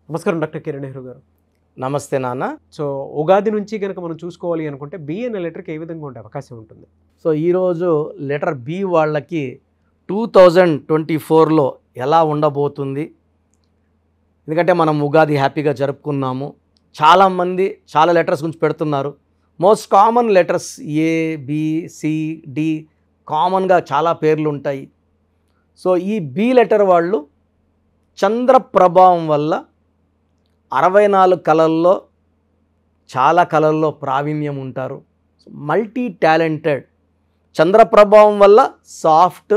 నమస్కారం డాక్టర్ కిరణ్ నెహ్రూ గారు. నమస్తే నాన్న. సో ఉగాది నుంచి కనుక మనం చూసుకోవాలి అనుకుంటే బి అనే లెటర్కి ఏ విధంగా ఉండే అవకాశం ఉంటుంది? సో ఈరోజు లెటర్ బి వాళ్ళకి 2024లో ఎలా ఉండబోతుంది? ఎందుకంటే మనం ఉగాది హ్యాపీగా జరుపుకున్నాము. చాలామంది చాలా లెటర్స్ గురించి పెడుతున్నారు. మోస్ట్ కామన్ లెటర్స్ ఏ, బి, సి, డి కామన్గా చాలా పేర్లు ఉంటాయి. సో ఈ బి లెటర్ వాళ్ళు చంద్ర ప్రభావం వల్ల 64 కళల్లో చాలా కళల్లో ప్రావీణ్యం ఉంటారు. Multi talented. చంద్ర ప్రభావం వల్ల సాఫ్ట్,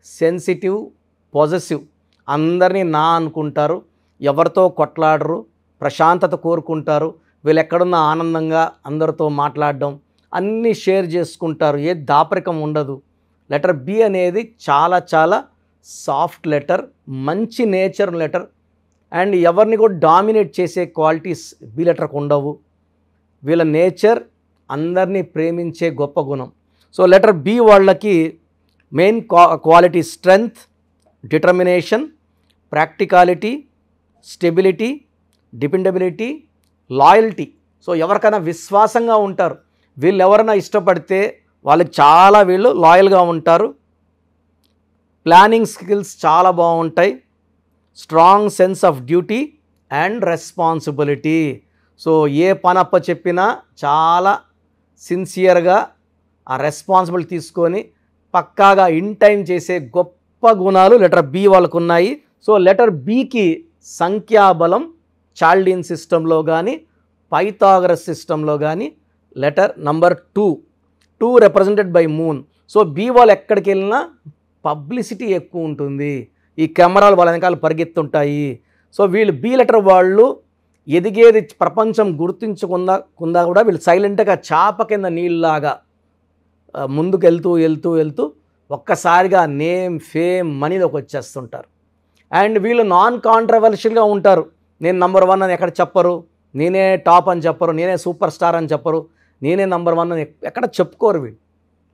సెన్సిటివ్, పాజిటివ్, అందరినీ నా అనుకుంటారు, ఎవరితో కొట్లాడరు, ప్రశాంతత కోరుకుంటారు, వీళ్ళు ఎక్కడున్నా ఆనందంగా అందరితో మాట్లాడడం, అన్నీ షేర్ చేసుకుంటారు, ఏ దాపరికం ఉండదు. లెటర్ బి అనేది చాలా చాలా సాఫ్ట్ లెటర్, మంచి నేచర్ లెటర్ అండ్ ఎవరిని కూడా డామినేట్ చేసే క్వాలిటీస్ బి లెటర్కి ఉండవు. వీళ్ళ నేచర్ అందరినీ ప్రేమించే గొప్ప గుణం. సో లెటర్ బి వాళ్ళకి main quality strength, determination, practicality, stability, dependability, loyalty. So ఎవరికైనా విశ్వాసంగా ఉంటారు. వీళ్ళు ఎవరైనా ఇష్టపడితే వాళ్ళకి చాలా వీళ్ళు లాయల్గా ఉంటారు. ప్లానింగ్ స్కిల్స్ చాలా బాగుంటాయి. Strong sense of duty and responsibility. So ఏ పని అప్ప చెప్పినా చాలా సిన్సియర్గా ఆ రెస్పాన్సిబిలిటీ తీసుకొని పక్కాగా ఇన్ టైం చేసే గొప్ప గుణాలు లెటర్ బి వాళ్ళకు ఉన్నాయి. సో లెటర్ బికి సంఖ్యాబలం చాల్డిన్ సిస్టంలో కానీ పైథాగరస్ సిస్టంలో కానీ letter number 2 represented by moon. So B వాళ్ళు ఎక్కడికి వెళ్ళినా పబ్లిసిటీ ఎక్కువ ఉంటుంది. ఈ కెమెరాలు వాళ్ళ వెనకాల పరిగెత్తుంటాయి. సో వీళ్ళు బి లెటర్ వాళ్ళు ఎదిగేది ప్రపంచం గుర్తించకుండా కూడా వీళ్ళు సైలెంట్గా చాప కింద నీళ్ళలాగా ముందుకు వెళ్తూ ఒక్కసారిగా నేమ్, ఫేమ్, మనీలోకి వచ్చేస్తుంటారు. అండ్ వీళ్ళు నాన్ కాంట్రవర్షియల్గా ఉంటారు. నేను నంబర్ 1 అని ఎక్కడ చెప్పరు, నేనే టాప్ అని చెప్పరు, నేనే సూపర్ స్టార్ అని చెప్పరు, నేనే నంబర్ 1 అని ఎక్కడ చెప్పుకోరు.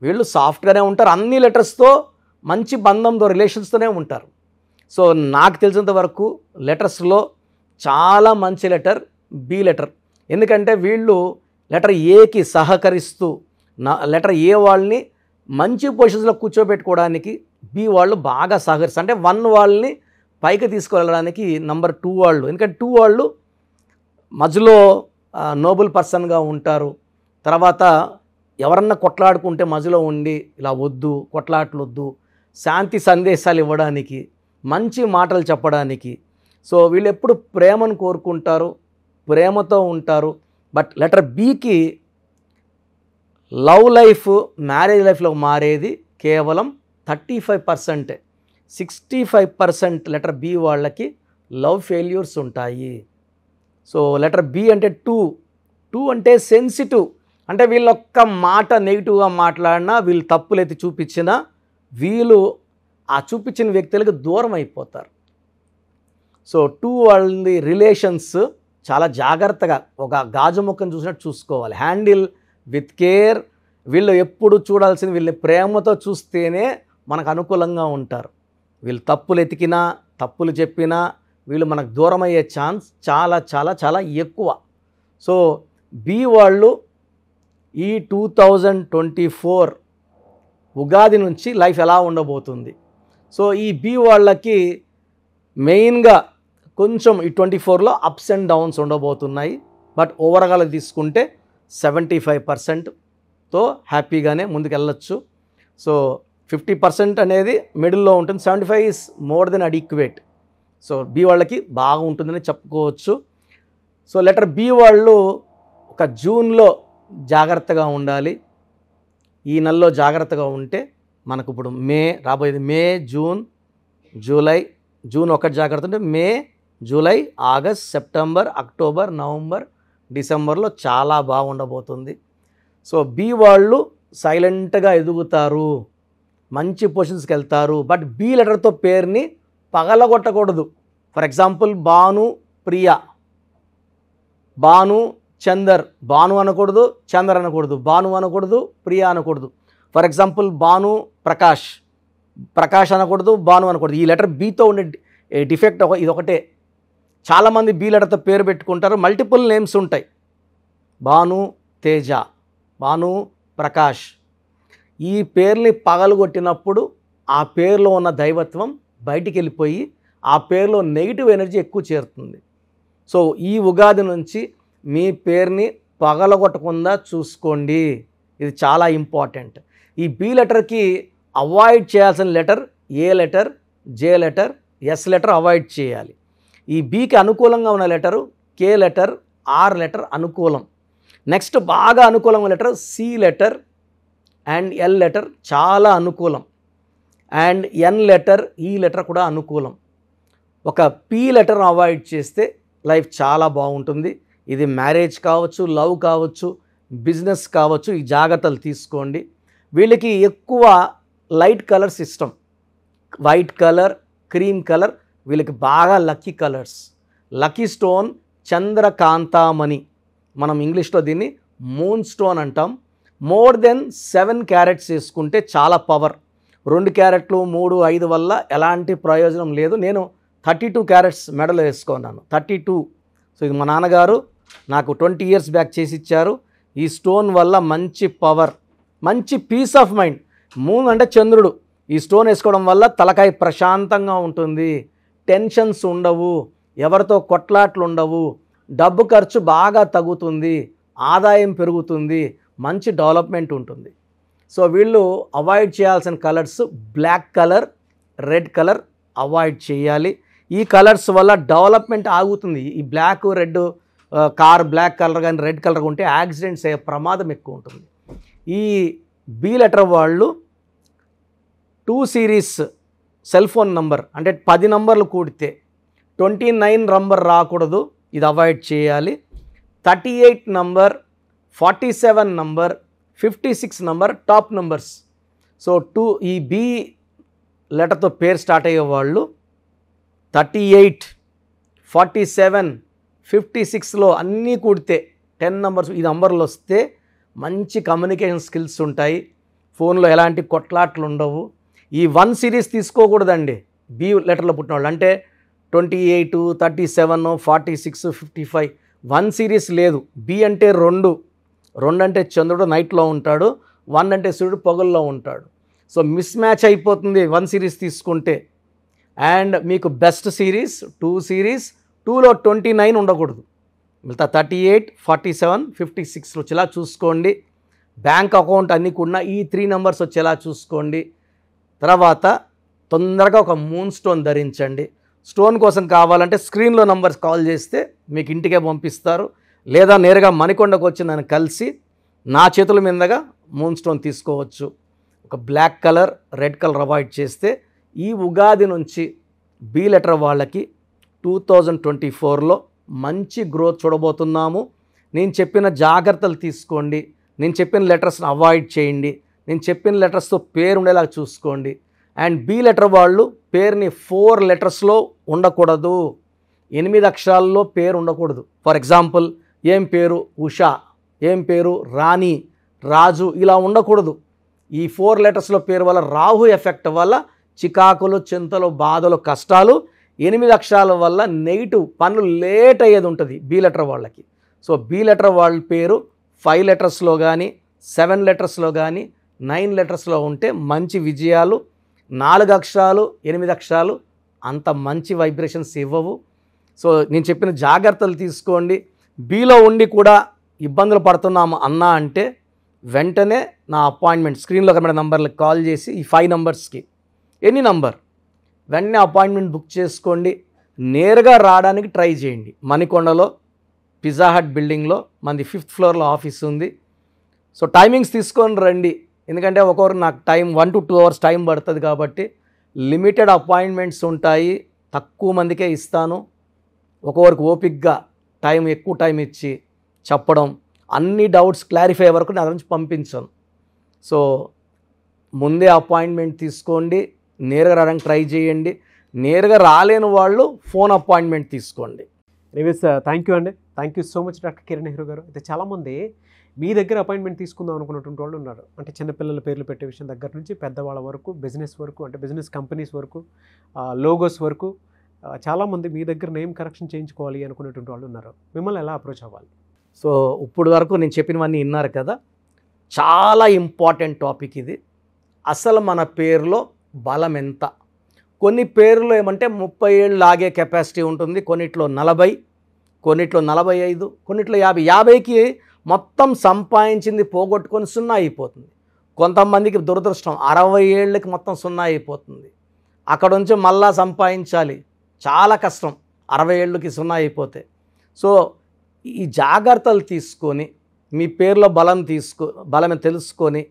వీళ్ళు సాఫ్ట్గానే ఉంటారు. అన్ని లెటర్స్తో మంచి బంధంతో రిలేషన్స్తోనే ఉంటారు. సో నాకు తెలిసినంత వరకు లెటర్స్లో చాలా మంచి లెటర్ బి లెటర్. ఎందుకంటే వీళ్ళు లెటర్ ఏకి సహకరిస్తూ లెటర్ ఏ వాళ్ళని మంచి పొజిషన్స్లో కూర్చోబెట్టుకోవడానికి బి వాళ్ళు బాగా సహకరిస్తారు. అంటే 1 వాళ్ళని పైకి తీసుకువెళ్ళడానికి నంబర్ 2 వాళ్ళు. ఎందుకంటే 2 వాళ్ళు మధ్యలో నోబుల్ పర్సన్గా ఉంటారు. తర్వాత ఎవరన్నా కొట్లాడుకుంటే మధ్యలో ఉండి ఇలా వద్దు, కొట్లాట్లు వద్దు, శాంతి సందేశాలు ఇవ్వడానికి, మంచి మాటలు చెప్పడానికి. సో వీళ్ళు ఎప్పుడు ప్రేమను కోరుకుంటారు, ప్రేమతో ఉంటారు. బట్ లెటర్ బికి లవ్ లైఫ్, మ్యారేజ్ లైఫ్లో మారేది కేవలం 35%. 65% లెటర్ బి వాళ్ళకి లవ్ ఫెయిల్యూర్స్ ఉంటాయి. సో లెటర్ బి అంటే 2 అంటే సెన్సిటివ్. అంటే వీళ్ళొక్క మాట నెగిటివ్గా మాట్లాడినా, వీళ్ళు తప్పులెత్తి చూపించినా వీళ్ళు ఆ చూపించిన వ్యక్తులకు దూరం అయిపోతారు. సో 2 వాళ్ళది రిలేషన్స్ చాలా జాగ్రత్తగా ఒక గాజు మొక్కను చూసినట్టు చూసుకోవాలి. Handle with care. వీళ్ళు ఎప్పుడు చూడాల్సింది వీళ్ళని ప్రేమతో చూస్తేనే మనకు అనుకూలంగా ఉంటారు. వీళ్ళు తప్పులు ఎతికినా, తప్పులు చెప్పినా వీళ్ళు మనకు దూరం అయ్యే ఛాన్స్ చాలా చాలా చాలా ఎక్కువ. సో బి వాళ్ళు ఈ 2024 ఉగాది నుంచి లైఫ్ ఎలా ఉండబోతుంది? సో ఈ బి వాళ్ళకి మెయిన్గా కొంచెం ఈ 24లో అప్స్ అండ్ డౌన్స్ ఉండబోతున్నాయి. బట్ ఓవరాల్గా తీసుకుంటే 75%తో హ్యాపీగానే ముందుకెళ్ళచ్చు. సో 50% అనేది మిడిల్లో ఉంటుంది. 75 is more than adequate. So B వాళ్ళకి బాగా ఉంటుందని చెప్పుకోవచ్చు. సో లెటర్ బి వాళ్ళు ఒక జూన్లో జాగ్రత్తగా ఉండాలి. ఈ నెలలో జాగ్రత్తగా ఉంటే మనకు ఇప్పుడు రాబోయేది మే, జూన్, జూలై. జూన్ ఒకటి జాగ్రత్త ఉంటే May, July, August, September, October, November, డిసెంబర్లో చాలా బాగుండబోతుంది. సో బి వాళ్ళు సైలెంట్గా ఎదుగుతారు, మంచి పొజిషన్స్కి వెళ్తారు. బట్ బి లెటర్తో పేరుని పగలగొట్టకూడదు. For example Bhanu, Priya, Bhanu, Chandar. భాను అనకూడదు, చందర్ అనకూడదు, భాను అనకూడదు, ప్రియా అనకూడదు. ఫర్ ఎగ్జాంపుల్ భాను, ప్రకాష్ అనకూడదు, భాను అనకూడదు. ఈ లెటర్ బితో ఉండే డిఫెక్ట్ ఇది ఒకటే. చాలామంది బి లెటర్తో పేరు పెట్టుకుంటారు, మల్టిపుల్ నేమ్స్ ఉంటాయి. భాను తేజ, భాను ప్రకాష్. ఈ పేర్ని పగలగొట్టినప్పుడు ఆ పేరులో ఉన్న దైవత్వం బయటికి వెళ్ళిపోయి ఆ పేరులో నెగిటివ్ ఎనర్జీ ఎక్కువ చేరుతుంది. సో ఈ ఉగాది నుంచి మీ పేరుని పగలగొట్టకుండా చూసుకోండి, ఇది చాలా ఇంపార్టెంట్. ఈ బి లెటర్కి అవాయిడ్ చేయాల్సిన letter A letter, J letter, S letter avoid చేయాలి. ఈ బికి అనుకూలంగా ఉన్న letter K letter, R letter అనుకూలం. నెక్స్ట్ బాగా అనుకూలంగా letter C letter and L letter చాలా అనుకూలం. అండ్ ఎన్ లెటర్, ఈ లెటర్ కూడా అనుకూలం. ఒక పి లెటర్ అవాయిడ్ చేస్తే లైఫ్ చాలా బాగుంటుంది. ఇది మ్యారేజ్ కావచ్చు, లవ్ కావచ్చు, బిజినెస్ కావచ్చు, ఈ జాగ్రత్తలు తీసుకోండి. వీళ్ళకి ఎక్కువ లైట్ కలర్స్ ఇష్టం. వైట్ కలర్, క్రీమ్ కలర్ వీళ్ళకి బాగా లక్కీ కలర్స్. లక్కీ స్టోన్ చంద్రకాంతామణి, మనం ఇంగ్లీష్లో దీన్ని మూన్ స్టోన్ అంటాం. మోర్ దెన్ 7 క్యారెట్స్ వేసుకుంటే చాలా పవర్. 2 క్యారెట్లు 3, 5 వల్ల ఎలాంటి ప్రయోజనం లేదు. నేను 32 క్యారెట్స్ మెడలో వేసుకున్నాను, 32. సో ఇది మా నాన్నగారు నాకు 20 ఇయర్స్ బ్యాక్ చేసి ఇచ్చారు. ఈ స్టోన్ వల్ల మంచి పవర్, మంచి పీస్ ఆఫ్ మైండ్. మూన్ అంటే చంద్రుడు. ఈ స్టోన్ వేసుకోవడం వల్ల తలకాయ ప్రశాంతంగా ఉంటుంది, టెన్షన్స్ ఉండవు, ఎవరితో కొట్లాట్లు ఉండవు, డబ్బు ఖర్చు బాగా తగ్గుతుంది, ఆదాయం పెరుగుతుంది, మంచి డెవలప్మెంట్ ఉంటుంది. సో వీళ్ళు అవాయిడ్ చేయాల్సిన colours black colour, red colour avoid చేయాలి. ఈ కలర్స్ వల్ల డెవలప్మెంట్ ఆగుతుంది. ఈ black, red, car black colour కానీ రెడ్ కలర్ ఉంటే యాక్సిడెంట్స్ అయ్యే ప్రమాదం ఎక్కువ ఉంటుంది. ఈ బి లెటర్ వాళ్ళు 2 సిరీస్ సెల్ ఫోన్ నంబర్ అంటే 10 నంబర్లు కూడితే 29 నంబర్ రాకూడదు, ఇది అవాయిడ్ చేయాలి. 38 number, 47 number, 56 number top numbers. So ఈ బి లెటర్తో పేరు స్టార్ట్ అయ్యే వాళ్ళు 38, 47, 56లో అన్నీ కూడితే 10 నంబర్స్, ఈ నంబర్లు వస్తే మంచి కమ్యూనికేషన్ స్కిల్స్ ఉంటాయి, ఫోన్లో ఎలాంటి కొట్లాట్లు ఉండవు. ఈ 1 సిరీస్ తీసుకోకూడదండి బి లెటర్లో పుట్టిన వాళ్ళు. అంటే 28, 37, 46, 55 1 సిరీస్ లేదు. బి అంటే 2 అంటే చంద్రుడు నైట్లో ఉంటాడు, 1 అంటే సూర్యుడు పొగల్లో ఉంటాడు. సో మిస్ మ్యాచ్ అయిపోతుంది 1 సిరీస్ తీసుకుంటే. అండ్ మీకు బెస్ట్ సిరీస్ 2 సిరీస్, 2లో 29 ఉండకూడదు, మిగతా 38, 47, 56 వచ్చేలా చూసుకోండి. బ్యాంక్ అకౌంట్ అన్నీ కూడా ఈ 3 నంబర్స్ వచ్చేలా చూసుకోండి. తర్వాత తొందరగా ఒక మూన్ స్టోన్ ధరించండి. స్టోన్ కోసం కావాలంటే స్క్రీన్లో నంబర్స్ కాల్ చేస్తే మీకు ఇంటికే పంపిస్తారు, లేదా నేరుగా మణికొండకు వచ్చి నన్ను కలిసి నా చేతుల మీదుగా మూన్ స్టోన్ తీసుకోవచ్చు. ఒక black colour, red colour avoid చేస్తే ఈ ఉగాది నుంచి బి లెటర్ వాళ్ళకి 2024లో మంచి గ్రోత్ చూడబోతున్నాము. నేను చెప్పిన జాగ్రత్తలు తీసుకోండి, నేను చెప్పిన లెటర్స్ని అవాయిడ్ చేయండి, నేను చెప్పిన లెటర్స్తో పేరు ఉండేలా చూసుకోండి. అండ్ బి లెటర్ వాళ్ళు పేరుని 4 లెటర్స్లో ఉండకూడదు, 8 అక్షరాల్లో పేరు ఉండకూడదు. ఫర్ ఎగ్జాంపుల్ ఏం పేరు ఉషా, ఏం పేరు రాణి, రాజు, ఇలా ఉండకూడదు. ఈ 4 లెటర్స్లో పేరు వల్ల రాహు ఎఫెక్ట్ వల్ల చికాకులు, చింతలు, బాధలు, కష్టాలు, 8 అక్షరాల వల్ల నెగిటివ్ పనులు లేట్ అయ్యేది ఉంటుంది బి లెటర్ వాళ్ళకి. సో బి లెటర్ వాళ్ళ పేరు 5 లెటర్స్లో కానీ 7 లెటర్స్లో కానీ 9 లెటర్స్లో ఉంటే మంచి విజయాలు. 4 అక్షరాలు 8 అక్షరాలు అంత మంచి వైబ్రేషన్స్ ఇవ్వవు. సో నేను చెప్పిన జాగ్రత్తలు తీసుకోండి. బిలో ఉండి కూడా ఇబ్బందులు పడుతున్నాము అన్నా అంటే వెంటనే నా అపాయింట్మెంట్ స్క్రీన్లో కనబడే నంబర్లకు కాల్ చేసి ఈ 5 నంబర్స్కి ఎనీ నంబర్ వెంటనే అపాయింట్మెంట్ బుక్ చేసుకోండి. నేరుగా రావడానికి ట్రై చేయండి. మణికొండలో పిజ్జా హట్ బిల్డింగ్లో మనది 5th ఫ్లోర్లో ఆఫీస్ ఉంది. సో టైమింగ్స్ తీసుకొని రండి, ఎందుకంటే ఒక్కొక్కరు నాకు టైం 1 to 2 అవర్స్ టైం పడుతుంది కాబట్టి లిమిటెడ్ అపాయింట్మెంట్స్ ఉంటాయి, తక్కువ మందికే ఇస్తాను. ఒక్కొక్కరికి ఓపిక్గా ఎక్కువ టైం ఇచ్చి చెప్పడం, అన్ని డౌట్స్ క్లారిఫై అయ్యే వరకు నా నుంచి పంపించాను. సో ముందే అపాయింట్మెంట్ తీసుకోండి, నేరుగా రావడానికి ట్రై చేయండి. నేరుగా రాలేని వాళ్ళు ఫోన్ అపాయింట్మెంట్ తీసుకోండి. ఎనీవేస్ థ్యాంక్ యూ అండి, thank you so much doctor Kiran Nehru గారు. అయితే చాలామంది మీ దగ్గర అపాయింట్మెంట్ తీసుకుందాం అనుకున్నటువంటి వాళ్ళు ఉన్నారు. అంటే చిన్నపిల్లల పేర్లు పెట్టే విషయం దగ్గర నుంచి పెద్దవాళ్ళ వరకు, బిజినెస్ వరకు, అంటే బిజినెస్ కంపెనీస్ వరకు, లోగోస్ వరకు, చాలామంది మీ దగ్గర నేమ్ కరెక్షన్ చేయించుకోవాలి అనుకునేటువంటి వాళ్ళు ఉన్నారు. మిమ్మల్ని ఎలా అప్రోచ్ అవ్వాలి? సో ఇప్పుడు వరకు నేను చెప్పినవన్నీ విన్నారు కదా, చాలా ఇంపార్టెంట్ టాపిక్ ఇది. అసలు మన పేరులో బలం ఎంత? కొన్ని పేర్లు ఏమంటే 30 ఏళ్ళు లాగే కెపాసిటీ ఉంటుంది, కొన్నిట్లో 40, కొన్నిట్లో 45, కొన్నిట్లో 50. 50కి మొత్తం సంపాదించింది పోగొట్టుకొని 0 అయిపోతుంది. కొంతమందికి దురదృష్టం 60 ఏళ్ళకి మొత్తం 0 అయిపోతుంది. అక్కడ నుంచి మళ్ళా సంపాదించాలి, చాలా కష్టం 60 ఏళ్ళకి 0 అయిపోతే. సో ఈ జాగ్రత్తలు తీసుకొని మీ పేరులో బలమే తెలుసుకొని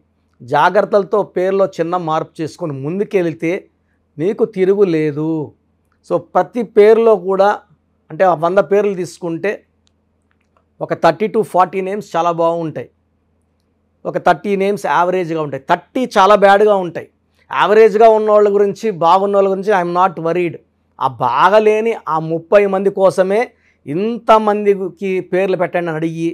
జాగ్రత్తలతో పేరులో చిన్న మార్పు చేసుకొని ముందుకెళ్తే మీకు తిరుగులేదు. సో ప్రతి పేరులో కూడా అంటే 100 పేర్లు తీసుకుంటే ఒక 30 to 40 నేమ్స్ చాలా బాగుంటాయి, ఒక 30 నేమ్స్ యావరేజ్గా ఉంటాయి, 30 చాలా బ్యాడ్గా ఉంటాయి. యావరేజ్గా ఉన్న వాళ్ళ గురించి, బాగున్న వాళ్ళ గురించి ఐఎమ్ నాట్ వరీడ్. ఆ బాగలేని ఆ 30 మంది కోసమే ఇంతమందికి పేర్లు పెట్టండి అని అడిగి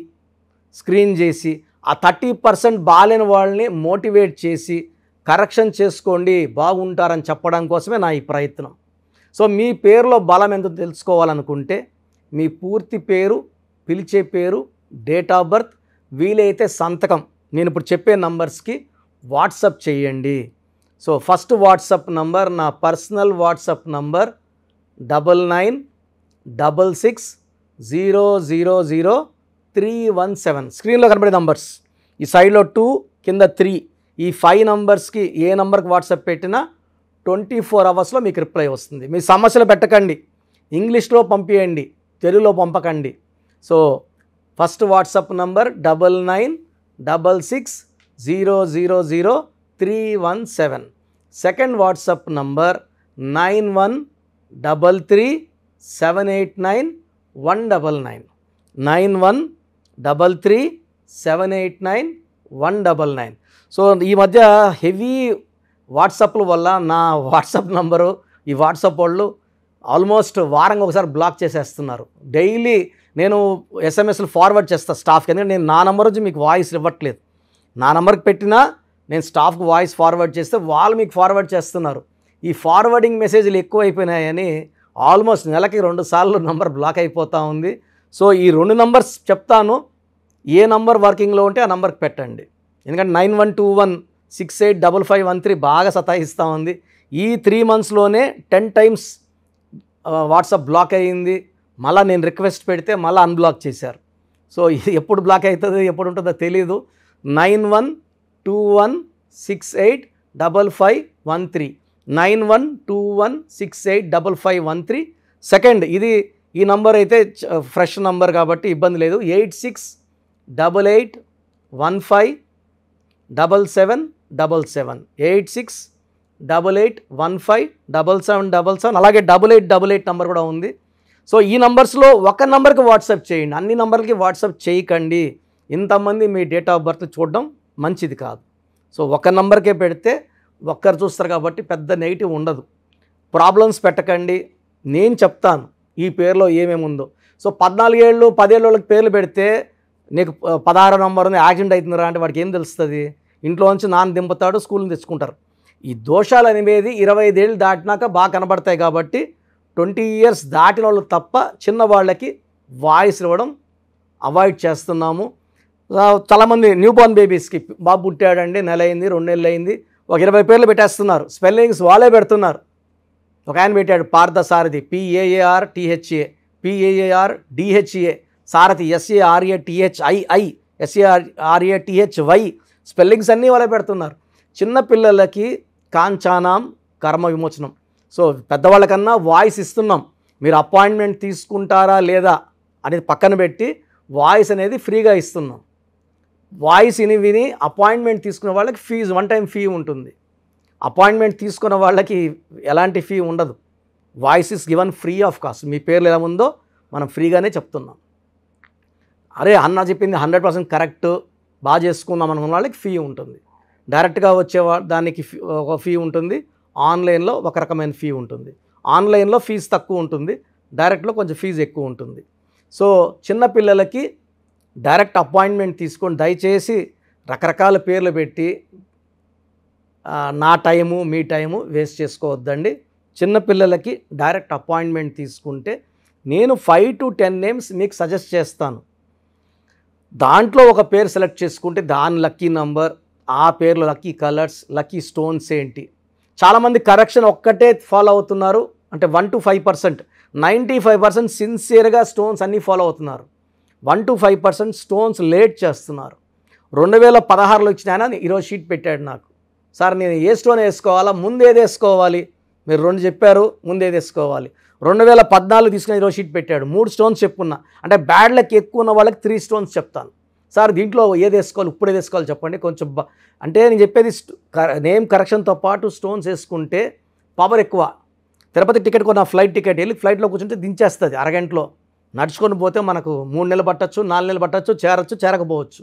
స్క్రీన్ చేసి ఆ 30% బాగాలేని వాళ్ళని మోటివేట్ చేసి కరెక్షన్ చేసుకోండి, బాగుంటారని చెప్పడం కోసమే నా ఈ ప్రయత్నం. సో మీ పేరులో బలం ఎంత తెలుసుకోవాలనుకుంటే మీ పూర్తి పేరు, పిలిచే పేరు, డేట్ ఆఫ్ బర్త్, వీలైతే సంతకం నేను ఇప్పుడు చెప్పే నంబర్స్కి వాట్సప్ చేయండి. సో ఫస్ట్ వాట్సప్ నంబర్, నా పర్సనల్ వాట్సప్ నంబర్ 9966000317. స్క్రీన్లో కనబడే నంబర్స్, ఈ సైడ్లో 2 కింద 3, ఈ 5 నంబర్స్కి ఏ నంబర్కి వాట్సాప్ పెట్టినా 24 అవర్స్లో మీకు రిప్లై వస్తుంది. మీ సమస్యలు పెట్టకండి, ఇంగ్లీష్లో పంపించండి, తెలుగులో పంపకండి. So first WhatsApp number 9966000317. Second WhatsApp number 9133789199 9133789199. So ఈ మధ్య హెవీ వాట్సాప్ల వల్ల నా వాట్సాప్ నంబరు ఈ వాట్సాప్ వాళ్ళు ఆల్మోస్ట్ వారంగా ఒకసారి బ్లాక్ చేసేస్తున్నారు. డైలీ నేను ఎస్ఎంఎస్లు ఫార్వర్డ్ చేస్తాను స్టాఫ్కి, ఎందుకంటే నేను నా నెంబర్ నుంచి మీకు వాయిస్ ఇవ్వట్లేదు. నా నెంబర్కి పెట్టినా నేను స్టాఫ్కి వాయిస్ ఫార్వర్డ్ చేస్తే వాళ్ళు మీకు ఫార్వర్డ్ చేస్తున్నారు. ఈ ఫార్వర్డింగ్ మెసేజ్లు ఎక్కువైపోయినాయని ఆల్మోస్ట్ నెలకి 2 సార్లు నంబర్ బ్లాక్ అయిపోతూ ఉంది. సో ఈ 2 నంబర్స్ చెప్తాను, ఏ నంబర్ వర్కింగ్లో ఉంటే ఆ నంబర్కి పెట్టండి. ఎందుకంటే 9121685513 బాగా సతాయిస్తూ ఉంది. ఈ 3 monthsలోనే 10 times వాట్సాప్ బ్లాక్ అయ్యింది. మళ్ళీ నేను రిక్వెస్ట్ పెడితే మళ్ళీ అన్బ్లాక్ చేశారు. సో ఇది ఎప్పుడు బ్లాక్ అవుతుందో ఎప్పుడు ఉంటుందో తెలీదు. 9121685513 9121685513. సెకండ్ ఇది ఈ నంబర్ అయితే ఫ్రెష్ నంబర్ కాబట్టి ఇబ్బంది లేదు. 8688157777 8688157777. అలాగే 8888 నంబర్ కూడా ఉంది. సో ఈ నంబర్స్లో ఒక నంబర్కి వాట్సాప్ చేయండి, అన్ని నంబర్లకి వాట్సాప్ చేయకండి. ఇంతమంది మీ డేట్ ఆఫ్ బర్త్ చూడడం మంచిది కాదు. సో ఒక నంబర్కే పెడితే ఒక్కరు చూస్తారు కాబట్టి పెద్ద నెగిటివ్ ఉండదు. ప్రాబ్లమ్స్ పెట్టకండి, నేను చెప్తాను ఈ పేరులో ఏమేమి ఉందో. సో 14 ఏళ్ళు 10 ఏళ్ళ వాళ్ళకి పేర్లు పెడితే నీకు 16 నంబర్ ఉంది యాక్సిడెంట్ అవుతుందిరా అంటే వాడికి ఏం తెలుస్తుంది? ఇంట్లో నుంచి నాన్న దింపుతాడు, స్కూల్ని తెచ్చుకుంటారు. ఈ దోషాలు అనేవి 25 ఏళ్ళు దాటినాక బాగా కనబడతాయి కాబట్టి 20 years దాటిన వాళ్ళు తప్ప చిన్న వాళ్ళకి వాయిస్ ఇవ్వడం అవాయిడ్ చేస్తున్నాము. చాలామంది న్యూ బోర్న్ బేబీస్కి బాబు పుట్టాడండి, నెల అయింది, 2 నెలలు అయింది, ఒక 20 పేర్లు పెట్టేస్తున్నారు. స్పెల్లింగ్స్ వాళ్ళే పెడుతున్నారు. ఒక ఆయన పెట్టాడు పార్థసారథి, PAARTHA, PAARDHA, సారథి SARATHII, SARATHY. స్పెల్లింగ్స్ అన్నీ వాళ్ళే పెడుతున్నారు. చిన్నపిల్లలకి కాంచానాం కర్మ విమోచనం. సో పెద్దవాళ్ళకన్నా వాయిస్ ఇస్తున్నాం. మీరు అపాయింట్మెంట్ తీసుకుంటారా లేదా అనేది పక్కన పెట్టి వాయిస్ అనేది ఫ్రీగా ఇస్తున్నాం. వాయిస్ విని అపాయింట్మెంట్ తీసుకున్న వాళ్ళకి ఫీజు 1 time ఫీ ఉంటుంది. అపాయింట్మెంట్ తీసుకున్న వాళ్ళకి ఎలాంటి ఫీ ఉండదు. Voice is given free of cost. మీ పేర్లు ఎలా ఉందో మనం ఫ్రీగానే చెప్తున్నాం. అరే అన్న చెప్పింది 100% కరెక్ట్, బాగా చేసుకుందాం అనుకున్న వాళ్ళకి ఫీ ఉంటుంది. డైరెక్ట్గా వచ్చే దానికి ఒక ఫీ ఉంటుంది, ఆన్లైన్లో ఒక రకమైన ఫీ ఉంటుంది. ఆన్లైన్లో ఫీజు తక్కువ ఉంటుంది, డైరెక్ట్లో కొంచెం ఫీజు ఎక్కువ ఉంటుంది. సో చిన్నపిల్లలకి డైరెక్ట్ అపాయింట్మెంట్ తీసుకొని దయచేసి రకరకాల పేర్లు పెట్టి నా టైము మీ టైము వేస్ట్ చేసుకోవద్దండి. చిన్నపిల్లలకి డైరెక్ట్ అపాయింట్మెంట్ తీసుకుంటే నేను 5 to 10 నేమ్స్ మీకు సజెస్ట్ చేస్తాను. దాంట్లో ఒక పేరు సెలెక్ట్ చేసుకుంటే దాని లక్కీ నంబర్, ఆ పేర్లో లక్కీ కలర్స్, లక్కీ స్టోన్స్ ఏంటి. చాలామంది కరెక్షన్ ఒక్కటే ఫాలో అవుతున్నారు, అంటే 1 to 5%. 95% సిన్సియర్గా స్టోన్స్ అన్నీ ఫాలో అవుతున్నారు. 1 to 5% స్టోన్స్ లేట్ చేస్తున్నారు. 2016లో ఇచ్చిన ఆయన ఈరోజు షీట్ పెట్టాడు నాకు, సార్ నేను ఏ స్టోన్ వేసుకోవాలా, ముందు ఏది వేసుకోవాలి, మీరు 2 చెప్పారు, ముందు ఏది వేసుకోవాలి. 2014 తీసుకుని ఈరోజు షీట్ పెట్టాడు, 3 స్టోన్స్ చెప్పుకున్నా. అంటే బ్యాడ్ లక్ ఎక్కువ ఉన్న వాళ్ళకి 3 స్టోన్స్ చెప్తాను. సార్ దీంట్లో ఏది వేసుకోవాలి, ఇప్పుడు ఏది వేసుకోవాలి చెప్పండి కొంచెం. అంటే నేను చెప్పేది నేమ్ కరెక్షన్తో పాటు స్టోన్స్ వేసుకుంటే పవర్ ఎక్కువ. తిరుపతి టికెట్ కొన్న ఫ్లైట్ టికెట్ వెళ్ళి ఫ్లైట్లో కూర్చుంటే దించేస్తుంది అరగంటలో. నడుచుకొని పోతే మనకు 3 నెలలు పట్టచ్చు, 4 నెలలు పట్టచ్చు, చేరచ్చు, చేరకపోవచ్చు.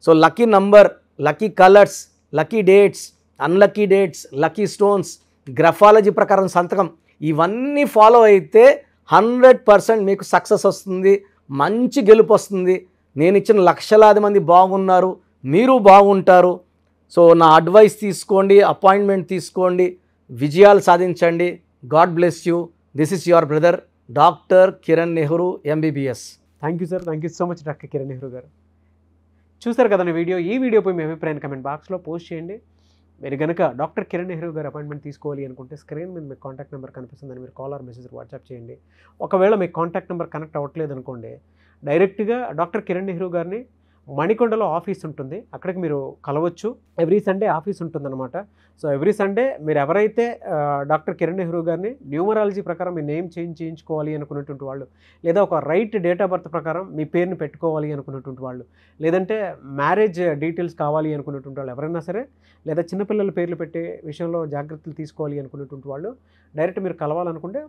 So lucky number, lucky colours, lucky dates, unlucky dates, lucky stones, graphology ప్రకారం సంతకం, ఇవన్నీ ఫాలో అయితే 100% మీకు సక్సెస్ వస్తుంది, మంచి గెలుపు వస్తుంది. నేను ఇచ్చిన లక్షలాది మంది బాగున్నారు, మీరు బాగుంటారు. సో నా అడ్వైస్ తీసుకోండి, అపాయింట్మెంట్ తీసుకోండి, విజయాలు సాధించండి. God bless you. This is your brother doctor Kiran Nehru MBBS. Thank you sir, thank you so much doctor Kiran Nehru గారు. చూసారు కదండి వీడియో. ఈ వీడియోపై మీ అభిప్రాయాన్ని కమెంట్ బాక్స్లో పోస్ట్ చేయండి. మీరు కనుక డాక్టర్ కిరణ్ నెహ్రూ గారు అపాయింట్మెంట్ తీసుకోవాలి అనుకుంటే స్క్రీన్ మీద మీకు కాంటాక్ట్ నెంబర్ కనిపిస్తుందని మీరు కాల్ ఆర్ మెసేజ్ వాట్సాప్ చేయండి. ఒకవేళ మీకు కాంటాక్ట్ నెంబర్ కనెక్ట్ అవ్వట్లేదు అనుకోండి, డైరెక్ట్గా డాక్టర్ కిరణ్ నెహ్రూ గారిని మణికొండలో ఆఫీస్ ఉంటుంది, అక్కడికి మీరు కలవచ్చు. ఎవ్రీ సండే ఆఫీస్ ఉంటుందన్నమాట. సో ఎవ్రీ సండే మీరు ఎవరైతే డాక్టర్ కిరణ్ నెహ్రూ గారిని న్యూమరాలజీ ప్రకారం మీ నేమ్ చేంజ్ చేయించుకోవాలి అనుకున్నటువంటి వాళ్ళు, లేదా ఒక రైట్ డేట్ ఆఫ్ బర్త్ ప్రకారం మీ పేరుని పెట్టుకోవాలి అనుకున్నటువంటి వాళ్ళు, లేదంటే మ్యారేజ్ డీటెయిల్స్ కావాలి అనుకున్నటువంటి వాళ్ళు ఎవరైనా సరే, లేదా చిన్నపిల్లల పేర్లు పెట్టే విషయంలో జాగ్రత్తలు తీసుకోవాలి అనుకున్నటువంటి వాళ్ళు డైరెక్ట్ మీరు కలవాలనుకుంటే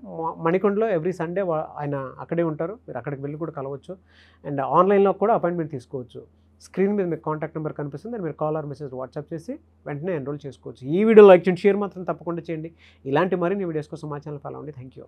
మణికొండలో ఎవ్రీ సండే ఆయన అక్కడే ఉంటారు. మీరు అక్కడికి వెళ్ళి కూడా కలవచ్చు. అండ్ ఆన్లైన్లో కూడా అపాయింట్మెంట్ తీసుకోవచ్చు. స్క్రీన్ మీద మీకు కాంటాక్ట్ నెంబర్ కనిపిస్తుంది, మీరు కాల్ ఆర్ మెసేజ్ వాట్సాప్ చేసి వెంటనే ఎన్రోల్ చేసుకోవచ్చు. ఈ వీడియో లైక్ చేయండి, షేర్ మాత్రం తప్పకుండా చేయండి. ఇలాంటి మరిన్ని వీడియోస్ కోసం మా ఛానల్ ఫాలో అవ్వండి. Thank you.